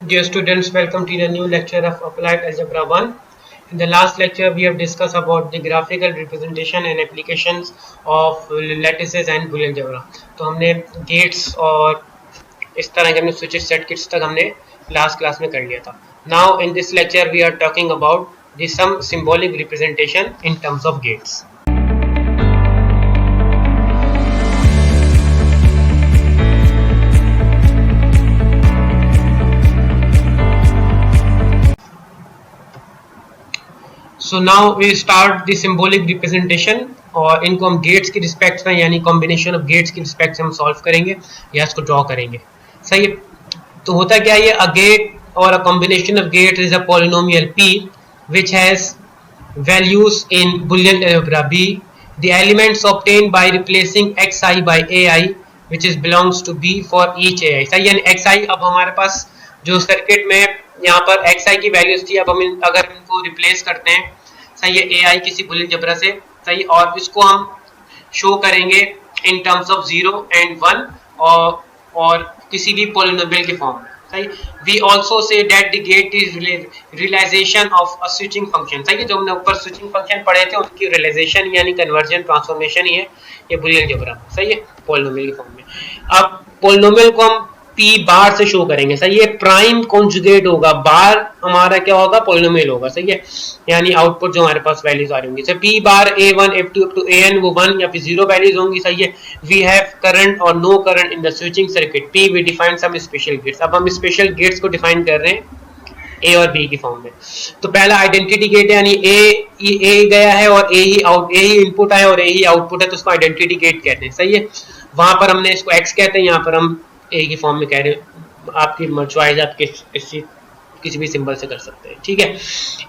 Dear students, welcome to the new lecture of Applied Algebra 1. In the last lecture, we have discussed about the graphical representation and applications of lattices and Boolean algebra. तो हमने gates और इस तरह के हमने switches set kits तक हमने last class में कर लिया था. Now in this lecture, we are talking about some symbolic representation in terms of gates. So now we start the symbolic representation और इनको हम गेट्स की रिस्पेक्ट में यानी कॉम्बिनेशन ऑफ गेट्स की रिस्पेक्ट से हम सॉल्व करेंगे या इसको ड्रॉ करेंगे. सही है. तो होता क्या है, अ गेट और a combination of gate is a polynomial p which has values in Boolean algebra b. The elements obtained by replacing xi by ai which is belongs to b for each ai. सही है. xi अब हमारे पास जो circuit में यहाँ पर xi की values थी, अब हम अगर इनको रिप्लेस करते हैं, सही है, ai किसी बुलियन अलजेब्रा से, सही, और इसको हम शो करेंगे इन टर्म्स ऑफ 0 and 1 और किसी भी पॉलिनोमियल के फॉर्म में. सही. We also say that the gate is realisation of a switching function. सही है. जो हमने ऊपर स्विचिंग फंक्शन पढ़े थे उनकी रियलाइजेशन यानी कन्वर्जन ट्रांसफॉर्मेशन ही है ये बुलियन अलजेब्रा. सही है. पॉलिनोमियल के फॉर्म में. अब पॉलिनोमियल को हम p बार से शो करेंगे. सही है. प्राइम कॉन्जुगेट होगा, बार हमारा क्या होगा, पॉलिनोमियल होगा. सही है. यानी आउटपुट जो हमारे पास वैल्यूज आ रही होंगी, p bar a1 f2 up to an वो 1 या फिर 0 वैल्यूज होंगी. सही है. वी हैव करंट और no current in the switching circuit p. We define some special gates. अब हम स्पेशल गेट्स को डिफाइन कर रहे हैं a और b की फॉर्म में. तो पहला आइडेंटिटी गेट है, यानी a गया है और a ही इनपुट है और a ही आउटपुट है, तो उसको आइडेंटिटी गेट कहते हैं. सही है. वहां पर हमने इसको x कहते हैं, यहाँ पर हम ए की फॉर्म में कह रहे हैं. आपकी चॉइस, आप किसी भी सिंबल से कर सकते हैं. ठीक है.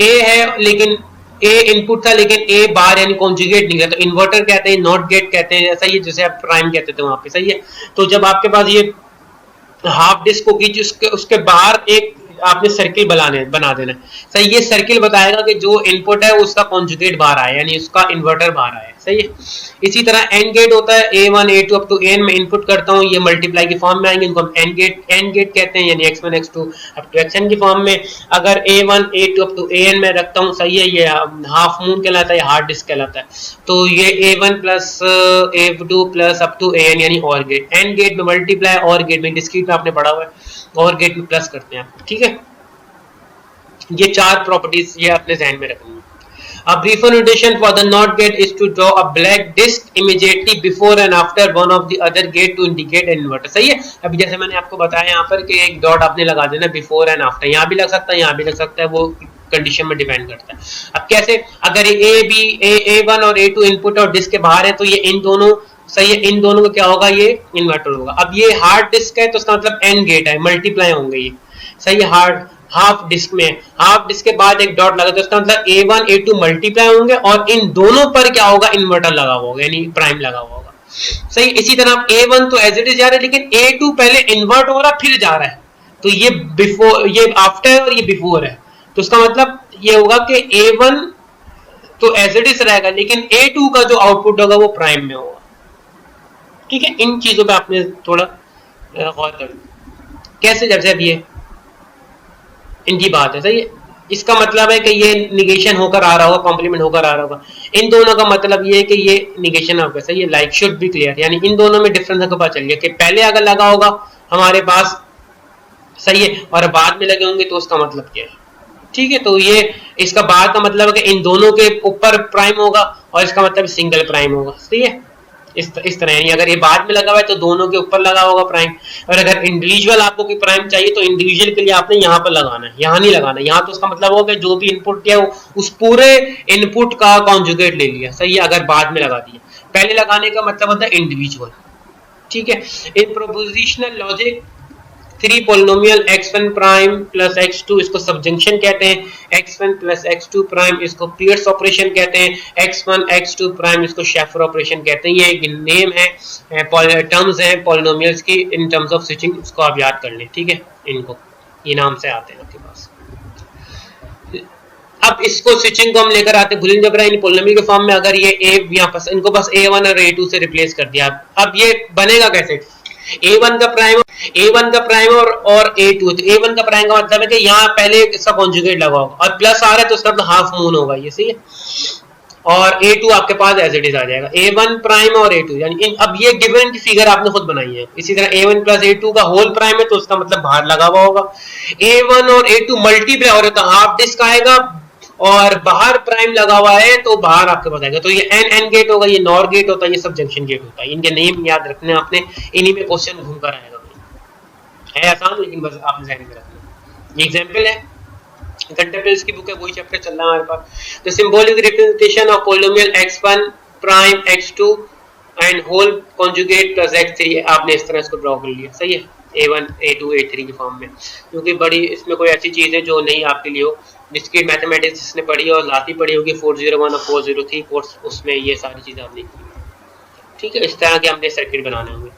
ए है लेकिन ए इनपुट था लेकिन ए बार यानी कॉन्जुगेट नहीं है, तो इन्वर्टर कहते हैं, नॉट गेट कहते हैं. ऐसा ही जैसे आप प्राइम कहते थे वहां पे. सही है. तो जब आपके पास ये हाफ डिस्क होगी उसके बाहर एक आपने सर्किल बना देना है. सही. ये सर्किल बताएगा कि जो इनपुट है उसका कॉन्जुगेट बाहर आया यानी उसका इन्वर्टर बाहर आया. सही है. इसी तरह एंड गेट होता है, a1 a2 up to n में इनपुट करता हूं, ये मल्टीप्लाई की फॉर्म में आएंगे, इनको हम एंड गेट कहते हैं, यानी x1 x2 up to xn की फॉर्म में. अगर a1 a2 up to an में रखता हूं, सही है, ये हाफ मून कहलाता है, हार्ड डिस्क कहलाता है. तो ये a1 plus a2 plus up to an यानी और गेट. एंड गेट में मल्टीप्लाई, और गेट में डिस्क्रीट में आपने पढ़ा हुआ है, और गेट में प्लस करते हैं. ठीक है. ये चार प्रॉपर्टीज ये अपने ध्यान में रखनी है. A briefer notation for the NOT gate is to draw a black disk immediately before and after one of the other gate to indicate an inverter. सही है. अभी जैसे मैंने आपको बताया यहाँ पर कि एक डॉट आपने लगा देना बिफोर एंड आफ्टर. यहाँ भी लग सकता है, यहाँ भी लग सकता है, वो कंडीशन में डिपेंड करता है. अब कैसे, अगर A1 और A2 इनपुट और डिस्क के बाहर है तो ये इन दोनों, सही है, इन दोनों का क्या होगा, ये इन्वर्टर होगा. अब ये हार्ड डिस्क है तो उसका मतलब एंड गेट है, मल्टीप्लाई होंगे ये. सही है. हाफ डिस्क में हाफ डिस्क के बाद एक डॉट लगा तो उसका मतलब a1 a2 मल्टीप्लाई होंगे और इन दोनों पर क्या होगा, इन्वर्टर लगा हुआ होगा यानी प्राइम लगा हुआ होगा. सही. इसी तरह a1 तो एज इट इज जा रहा है लेकिन a2 पहले इन्वर्ट हो रहा फिर जा रहा है, तो ये बिफोर, ये आफ्टर और ये बिफोर है, तो उसका मतलब ये होगा कि a1 तो एज इट इज रहेगा लेकिन a2 का जो आउटपुट होगा वो प्राइम में होगा. ठीक है. इन चीजों पे आपने थोड़ा गौर कर. कैसे, जैसे अब ये इनकी बात है. सही है. इसका मतलब है कि ये निगेशन होकर आ रहा होगा, कॉम्प्लीमेंट होकर आ रहा होगा. इन दोनों का मतलब ये है कि ये निगेशन होगा. सही है. लाइक शुड बी क्लियर, यानी इन दोनों में डिफरेंस का पता चल गया कि पहले अगर लगा होगा हमारे पास, सही है, और बाद में लगे होंगे तो उसका मतलब क्या है. ठीक है. तो ये इसका बाद का मतलब है कि इन दोनों के ऊपर प्राइम होगा और इसका मतलब सिंगल प्राइम होगा. सही है. इस तरह, यानी अगर ये बाद में लगा हुआ है तो दोनों के ऊपर लगा होगा प्राइम, और अगर इंडिविजुअल आपको कोई प्राइम चाहिए तो इंडिविजुअल के लिए आपने यहाँ पर लगाना है, यहाँ नहीं लगाना. यहाँ तो उसका मतलब होगा कि जो भी इनपुट किया उस पूरे इनपुट का कॉन्जुगेट ले लिया. सही है. अगर बाद में लगा दिया, पहले लगाने का मतलब होता है इंडिविजुअल. ठीक है. In propositional logic 3 polynomial x1 prime plus x2 इसको सबजंक्शन कहते हैं, x1 प्लस x2 प्राइम इसको पीयर्स ऑपरेशन कहते हैं, x1 x2 प्राइम इसको शेफर ऑपरेशन कहते हैं. ये एक नेम है, टर्म्स हैं पॉलिनोमियल्स की इन टर्म्स ऑफ स्विचिंग, इसको आप याद कर लें. ठीक है. इनको ये नाम से आते हैं आपके पास. अब इसको स्विचिंग को हम लेकर आते हैं बुलियन अलजेब्रा इन पॉलिनोमियल के फॉर्म में. अगर ये a यहाँ पर इनको बस a1 और a2 से रिप्लेस कर दिया, अब ये बनेगा कैसे, a1 का प्राइम A1 का प्राइम और A2, तो A1 का प्राइम का मतलब है कि यहाँ पहले इसका कॉन्जुगेट लगा होगा और प्लस आ रहा है तो उसका मतलब हाफ मून होगा, ये सही है। और A2 आपके पास एज इट इज आ जाएगा, A1 प्राइम और A2, यानी अब ये गिवन की फिगर आपने खुद बनाई है। इसी तरह A1 प्लस A2 का होल प्राइम है तो उसका मतलब बाहर लगा हुआ होगा। A1 और A2 मल्टीप्लाई हो रहा है तो हाफ डिस्क आएगा, और बाहर प्राइम लगा हुआ है तो बाहर आपके पास आएगा। तो ये एन गेट होगा, ये नॉर गेट होता है, ये सब जंक्शन गेट होता है। इनके नेम याद रखने आपने, इन्हीं में क्वेश्चन घूम कर आएगा। है आसान, लेकिन बस आपने ध्यान में रखना। ये एग्जांपल है, कंटेम्पल्स की बुक है, वही चैप्टर चल रहा है हमारे पास। तो symbolic representation of polynomial x1 prime x2 and whole conjugate plus x3, आपने इस तरह इसको ड्रॉ कर लिया, सही है। A1 A2 A3 की फॉर्म में, क्योंकि बड़ी इसमें कोई ऐसी चीज है जो नहीं आपके लिए हो। डिस्क्रीट मैथमेटिक्स जिसने पढ़ी और लाती पढ़ी होगी 401 और 403 कोर्स, उसमें ये सारी चीजें आपने की, ठीक है। इस तरह के हमने सर्किट बनाने होंगे।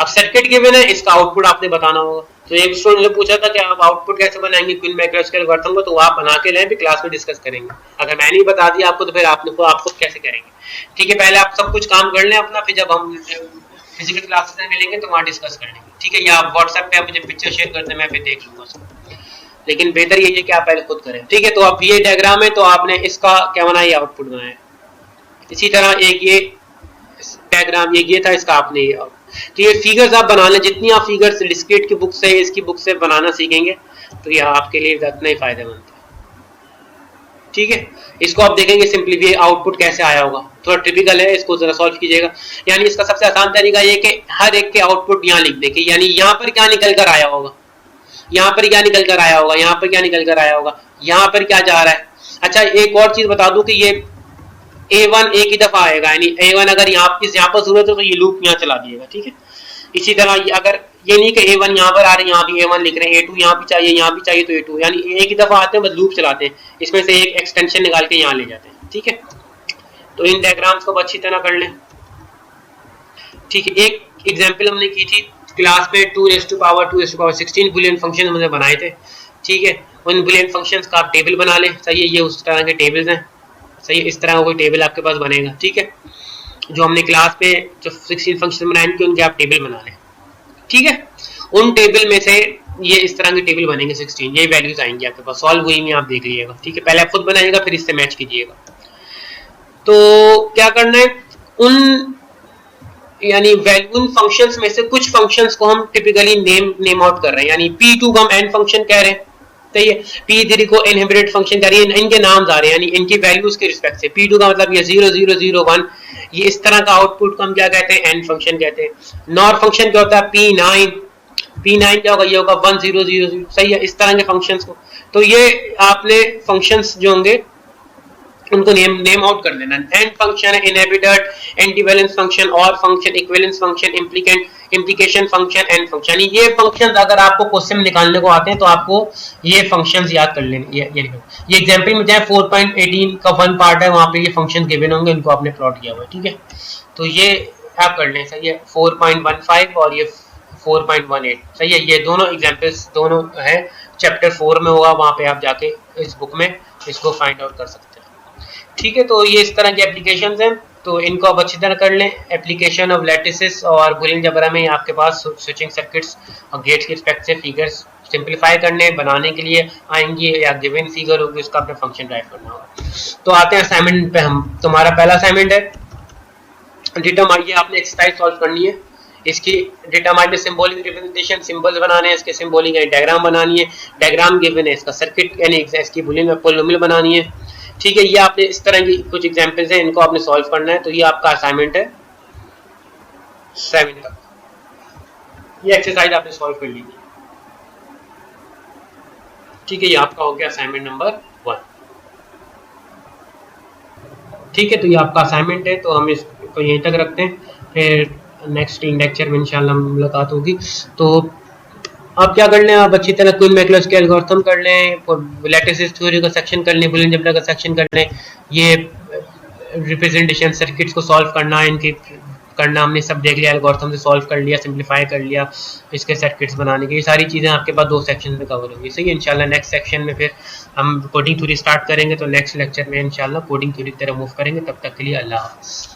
अब सर्किट गिवन है, इसका आउटपुट आपने बताना होगा। तो एक स्टूडेंट ने पूछा था कि आप आउटपुट कैसे बनाएंगे क्वीन मैकर्स के एल्गोरिथम को, तो आप बना के लें, भी क्लास में डिस्कस करेंगे। अगर मैंने ही बता दिया आपको तो फिर आप खुद कैसे करेंगे, ठीक है। पहले आप सब कुछ काम कर लें अपना, फिर जब हम फिजिकल क्लासेस में मिलेंगे तो वहाँ डिस्कस कर लेंगे, ठीक है। या आप व्हाट्सएप पे मुझे पिक्चर शेयर कर दें, मैं फिर देख लूंगा उसको, लेकिन बेहतर ये है कि आप पहले खुद करें, ठीक है। तो अब ये डायग्राम है, तो आपने इसका क्या बनाया, आउटपुट बनाया। इसी तरह एक ये डायग्राम, ये था, इसका आपने ये, तो ये फिगर्स आप बना लें। जितनी आप फिगर्स डिस्क्रीट की बुक से, इसकी बुक से बनाना सीखेंगे तो ये आपके लिए उतना ही फायदेमंद है, ठीक है। इसको आप देखेंगे सिंपली आउटपुट कैसे आया होगा, थोड़ा टिपिकल है, इसको जरा सॉल्व कीजिएगा। यानी इसका सबसे आसान तरीका ये कि हर एक के आउटपुट यहाँ लिख देंगे, यानी यहाँ पर क्या निकल कर आया होगा, यहाँ पर क्या निकल कर आया होगा, यहाँ पर क्या निकल कर आया होगा, यहाँ पर क्या जा रहा है। अच्छा, एक और चीज बता दूं कि ये A1 एक ही दफा आएगा, यानी A1 अगर यहाँ पर जरूरत है तो ये लूप यहाँ चला दिएगा, ठीक है। इसी तरह अगर ये नहीं कि A1 यहाँ पर आ रहे हैं, यहाँ भी A1 लिख रहे हैं, A2 यहाँ भी चाहिए, यहाँ भी चाहिए, तो A2, यानी एक ही दफा आते हैं, बस लूप चलाते हैं, इसमें से एक एक्सटेंशन निकाल के यहाँ ले जाते हैं, ठीक है। तो इन डायग्राम्स को अच्छी तरह कर लें, ठीक है। एक एग्जाम्पल हमने की थी क्लास में, 2⁻2⁻16 बुलियन फंक्शन हमने बनाए थे, ठीक है। उन बुलियन फंक्शंस का आप टेबल बना लें, सही है। ये उस तरह के टेबल्स हैं, सही है। इस तरह का कोई टेबल आपके पास बनेगा, ठीक है। जो हमने क्लास में जो 16 फंक्शन बनाए थे उनके आप टेबल बना लें, ठीक है। उन टेबल में से ये इस तरह के टेबल बनेंगे 16, ये वैल्यूज आएंगी आपके पास, सॉल्व हुई में आप देख लीजिएगा, ठीक है। पहले आप खुद बनाइएगा, फिर इससे मैच कीजिएगा। तो क्या करना है, उन यानी उन फंक्शंस में से कुछ फंक्शंस को हम टिपिकली नेम आउट कर रहे हैं, यानी P2 को हम एन फंक्शन कह रहे हैं, सही है। P3 को इनहिबिटेड फंक्शन कह रही है, इनके नाम आ रहे हैं, यानी इनकी वैल्यूज के रिस्पेक्ट से। P2 का मतलब ये 0 0 0 1, ये इस तरह का आउटपुट को हम क्या कहते हैं, एन फंक्शन कहते हैं। नॉर फंक्शन क्या होता है, P9 क्या होगा, ये होगा 1 0 0 0, सही है। इस तरह के फंक्शंस को, तो ये आपने फंक्शंस जो होंगे उनको नेम आउट कर लेना। एंड फंक्शन है, इनहिबिटेड, एंटीवैलेंस फंक्शन, और function, equivalence function, implication function, and function. ये फंक्शंस अगर आपको क्वेश्चन निकालने को आते हैं तो आपको ये फंक्शंस याद कर लेने। ये एग्जांपल में चाहे 4.18 का 1 पार्ट है, वहां पे ये फंक्शंस गिवन होंगे, इनको आपने प्लॉट किया हुआ है, ठीक है। तो ये आप कर लें, सही है। 4.15 और ये 4.18, सही है। ये दोनों एग्जांपल्स दोनों है, चैप्टर 4 में होगा, वहां पे आप जाके इस बुक में इसको फाइंड आउट कर सकते हैं, ठीक है। तो ये इस तरह की एप्लीकेशंस हैं, तो इनको आप अच्छी तरह कर लें। एप्लीकेशन ऑफ लैटिसेस और बुलियन जबरा में आपके पास स्विचिंग सर्किट्स और गेट्स के रिस्पेक्ट से फिगर्स सिंपलीफाई करने बनाने के लिए आएंगी, या गिवन फिगर होगी उसका अपना फंक्शन ड्राइव करना होगा। तो आते हैं असाइनमेंट पे। हम तुम्हारा पहला असाइनमेंट है, डिटरमाइन, ये आपने एक्सरसाइज सॉल्व करनी है। इसकी डिटरमाइन में सिंबॉलिक रिप्रेजेंटेशन, सिंबल्स बनाने हैं, इसके सिंबॉलिक डायग्राम बनानी है, डायग्राम गिवन है, इसका सर्किट यानी इसकी बुलियन में पॉलिनोमियल बनानी है, ठीक है। ये आपने इस तरह की कुछ एग्जांपल्स हैं, इनको आपने सॉल्व करना है। तो ये आपका असाइनमेंट है 7 तक, ये एक्सरसाइज आपने सॉल्व कर ली, ठीक है। ये आपका हो गया असाइनमेंट नंबर 1, ठीक है। तो ये आपका असाइनमेंट है, तो हम इसको यहीं तक रखते हैं, फिर नेक्स्ट लेक्चर में इंशाल्लाह मुलाकात होगी। तो आप क्या कर लें, आप अच्छी तरह क्वीन मैकलॉस के एल्गोरिथम कर लें, लैटिस थ्योरी का सेक्शन कर लें, बुलियन जबरा का सेक्शन कर लें, ये रिप्रेजेंटेशन सर्किट्स को सॉल्व करना, इनकी करना हमने सब देख लिया, एल्गोरिथम से सॉल्व कर लिया, सिंपलीफाई कर लिया, इसके सर्किट्स बनाने की, ये सारी चीज़ें आपके पास 2 सेक्शन में कवर होंगी, सही है। इंशाल्लाह नेक्स्ट सेक्शन में फिर हम कोडिंग थ्योरी स्टार्ट करेंगे, तो नेक्स्ट लेक्चर में इंशाल्लाह कोडिंग थ्योरी की तरफ मूव करेंगे। तब तक के लिए अल्लाह हाफ़िज़।